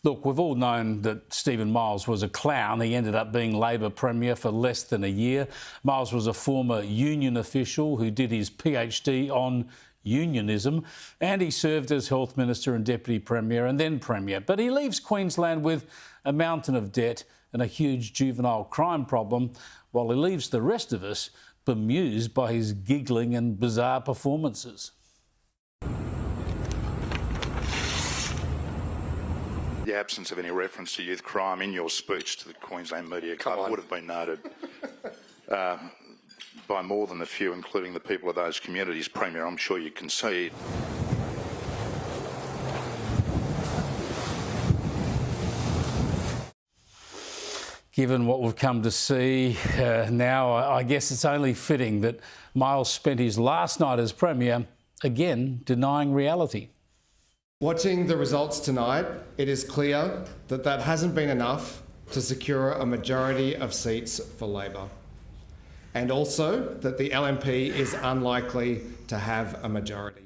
Look, we've all known that Stephen Miles was a clown. He ended up being Labor Premier for less than a year. Miles was a former union official who did his PhD on unionism, and he served as Health Minister and Deputy Premier and then Premier. But he leaves Queensland with a mountain of debt and a huge juvenile crime problem, while he leaves the rest of us bemused by his giggling and bizarre performances. The absence of any reference to youth crime in your speech to the Queensland Media Club would have been noted by more than a few, including the people of those communities. Premier, I'm sure you concede. Given what we've come to see now, I guess it's only fitting that Miles spent his last night as Premier again denying reality. Watching the results tonight, it is clear that that hasn't been enough to secure a majority of seats for Labor, and also that the LNP is unlikely to have a majority.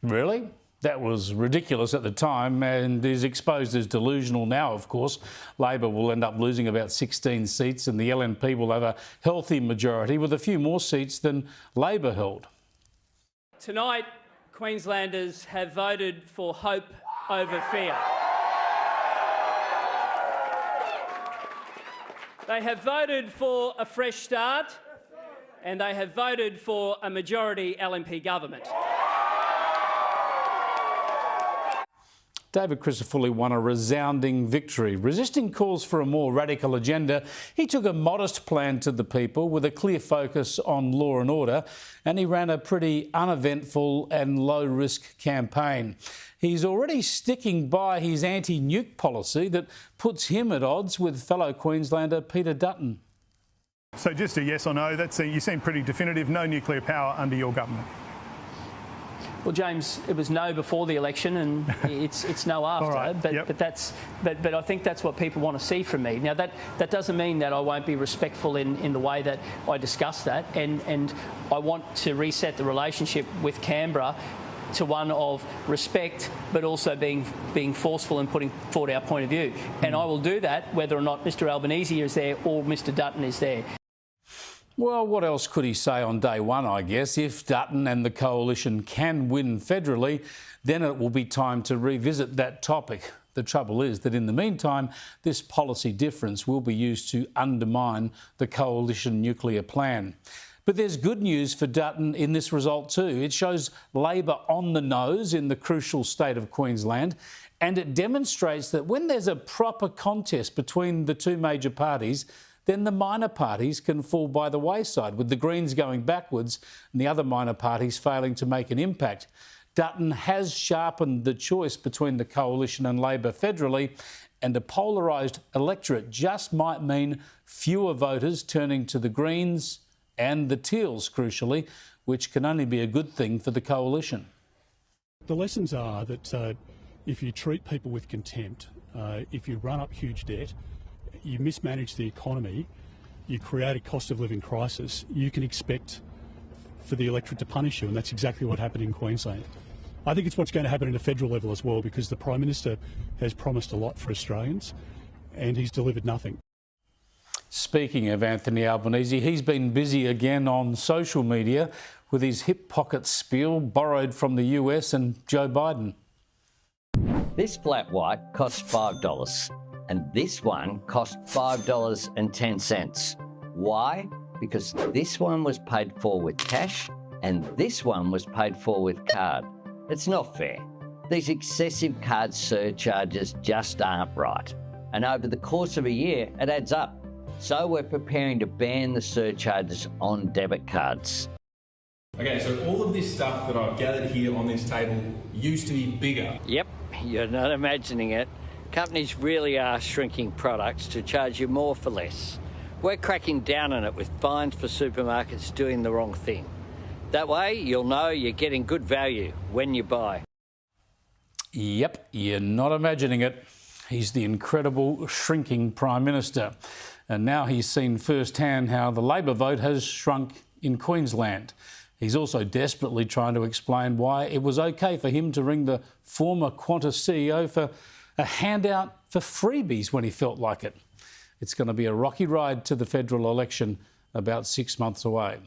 Really? That was ridiculous at the time and is exposed as delusional now, of course. Labor will end up losing about 16 seats and the LNP will have a healthy majority with a few more seats than Labor held. Tonight, Queenslanders have voted for hope over fear. They have voted for a fresh start and they have voted for a majority LNP government. David Crisafulli won a resounding victory. Resisting calls for a more radical agenda, he took a modest plan to the people with a clear focus on law and order, and he ran a pretty uneventful and low-risk campaign. He's already sticking by his anti-nuke policy that puts him at odds with fellow Queenslander Peter Dutton. So just a yes or no, you seem pretty definitive, no nuclear power under your government. Well, James, it was no before the election and it's no after. Right. But I think that's what people want to see from me. Now, that doesn't mean that I won't be respectful in the way that I discuss that. And I want to reset the relationship with Canberra to one of respect, but also being forceful and putting forward our point of view. And I will do that whether or not Mr Albanese is there or Mr Dutton is there. Well, what else could he say on day one, I guess? If Dutton and the coalition can win federally, then it will be time to revisit that topic. The trouble is that in the meantime, this policy difference will be used to undermine the coalition nuclear plan. But there's good news for Dutton in this result too. It shows Labor on the nose in the crucial state of Queensland, and it demonstrates that when there's a proper contest between the two major parties, then the minor parties can fall by the wayside, with the Greens going backwards and the other minor parties failing to make an impact. Dutton has sharpened the choice between the coalition and Labor federally, and a polarised electorate just might mean fewer voters turning to the Greens and the Teals, crucially, which can only be a good thing for the coalition. The lessons are that if you treat people with contempt, if you run up huge debt, you mismanage the economy, you create a cost of living crisis, you can expect for the electorate to punish you, and that's exactly what happened in Queensland. I think it's what's going to happen at a federal level as well, because the Prime Minister has promised a lot for Australians and he's delivered nothing. Speaking of Anthony Albanese, he's been busy again on social media with his hip pocket spiel borrowed from the US and Joe Biden. This flat white cost $5. And this one cost $5.10. Why? Because this one was paid for with cash and this one was paid for with card. It's not fair. These excessive card surcharges just aren't right. And over the course of a year, it adds up. So we're preparing to ban the surcharges on debit cards. Okay, so all of this stuff that I've gathered here on this table used to be bigger. Yep, you're not imagining it. Companies really are shrinking products to charge you more for less. We're cracking down on it with fines for supermarkets doing the wrong thing. That way, you'll know you're getting good value when you buy. Yep, you're not imagining it. He's the incredible shrinking Prime Minister. And now he's seen firsthand how the Labor vote has shrunk in Queensland. He's also desperately trying to explain why it was okay for him to ring the former Qantas CEO for a handout for freebies when he felt like it. It's going to be a rocky ride to the federal election about 6 months away.